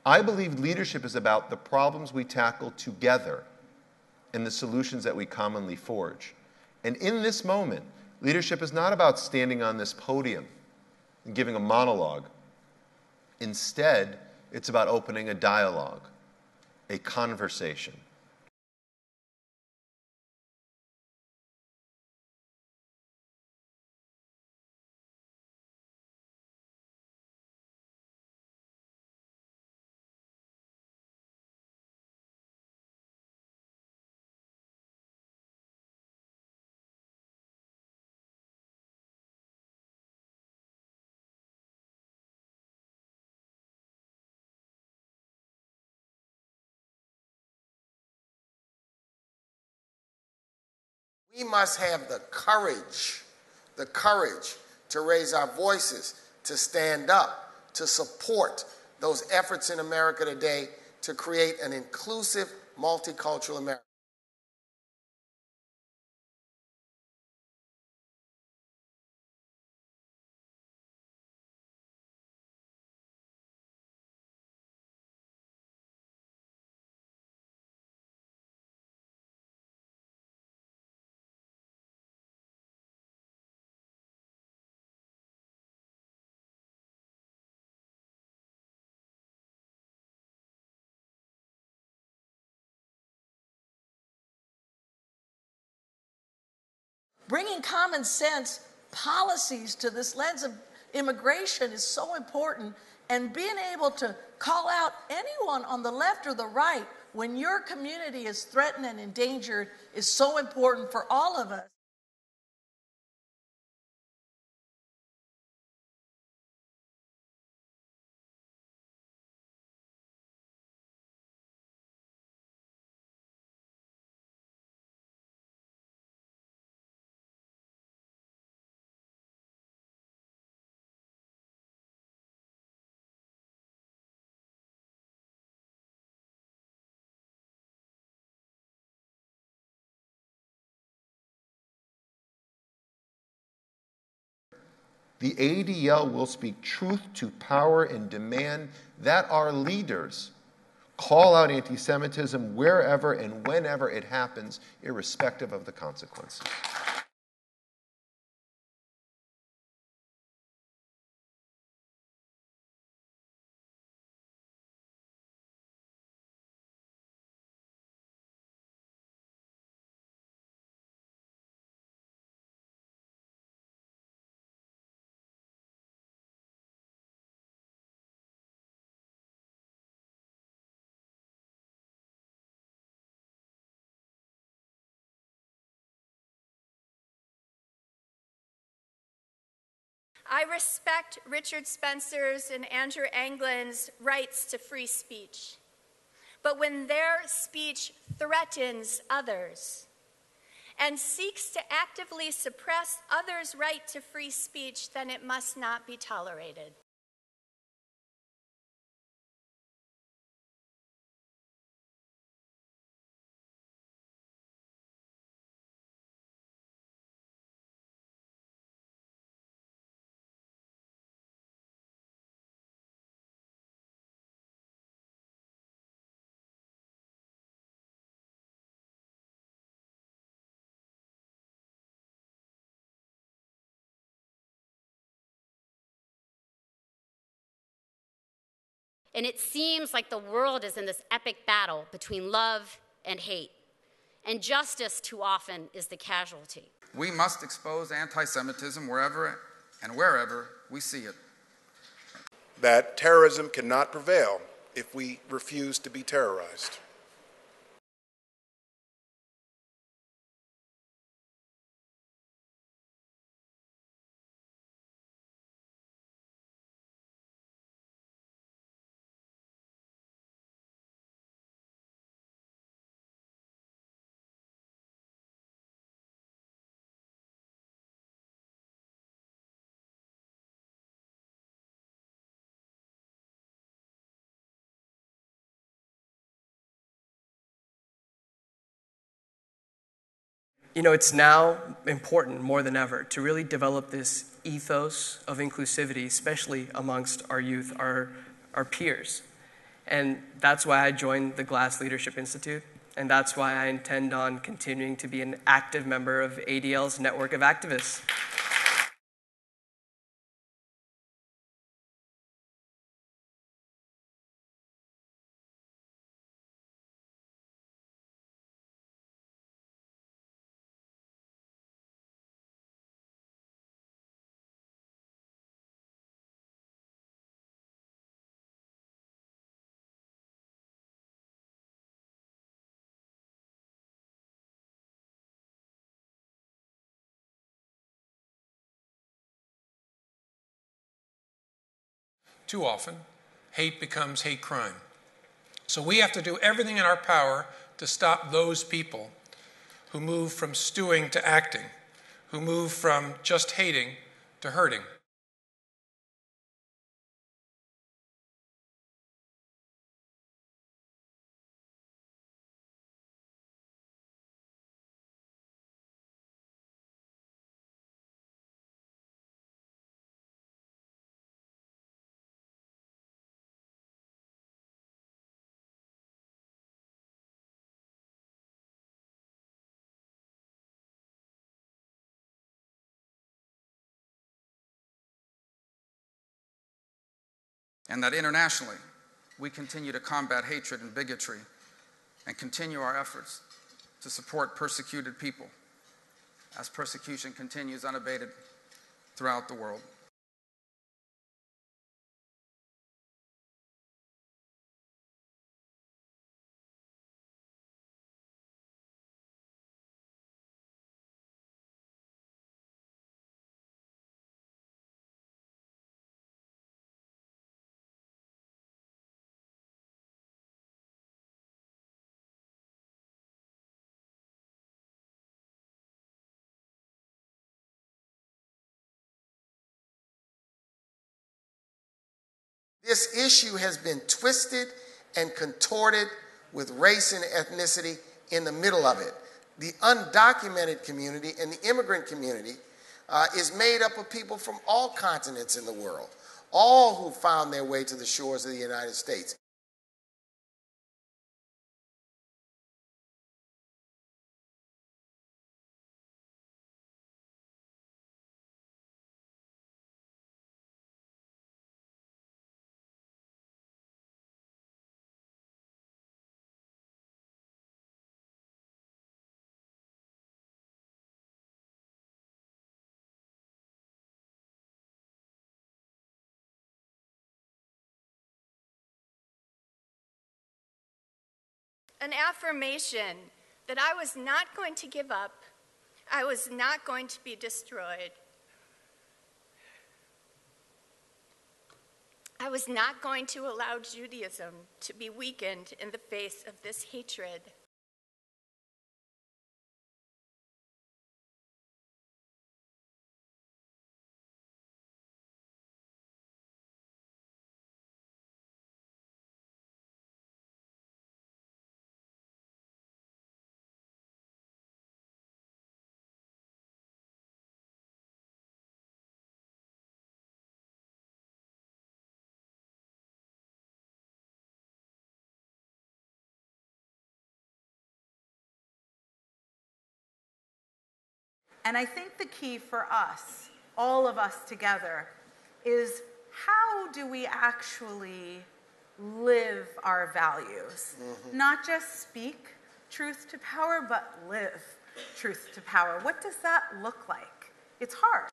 I believe leadership is about the problems we tackle together and the solutions that we commonly forge. And in this moment, leadership is not about standing on this podium and giving a monologue. Instead, it's about opening a dialogue, a conversation. We must have the courage to raise our voices, to stand up, to support those efforts in America today to create an inclusive, multicultural America. Bringing common sense policies to this lens of immigration is so important, and being able to call out anyone on the left or the right when your community is threatened and endangered is so important for all of us. The ADL will speak truth to power and demand that our leaders call out anti-Semitism wherever and whenever it happens, irrespective of the consequences. I respect Richard Spencer's and Andrew Anglin's rights to free speech. But when their speech threatens others and seeks to actively suppress others' right to free speech, then it must not be tolerated. And it seems like the world is in this epic battle between love and hate. And justice too often is the casualty. We must expose anti-Semitism wherever and wherever we see it. That terrorism cannot prevail if we refuse to be terrorized. You know, it's now important more than ever to really develop this ethos of inclusivity, especially amongst our youth, our peers. And that's why I joined the Glass Leadership Institute, and that's why I intend on continuing to be an active member of ADL's network of activists. Too often, hate becomes hate crime. So we have to do everything in our power to stop those people who move from stewing to acting, who move from just hating to hurting. And that internationally, we continue to combat hatred and bigotry and continue our efforts to support persecuted people as persecution continues unabated throughout the world. This issue has been twisted and contorted with race and ethnicity in the middle of it. The undocumented community and the immigrant community is made up of people from all continents in the world, all who found their way to the shores of the United States. An affirmation that I was not going to give up, I was not going to be destroyed. I was not going to allow Judaism to be weakened in the face of this hatred. And I think the key for us, all of us together, is how do we actually live our values? Not just speak truth to power, but live truth to power. What does that look like? It's hard.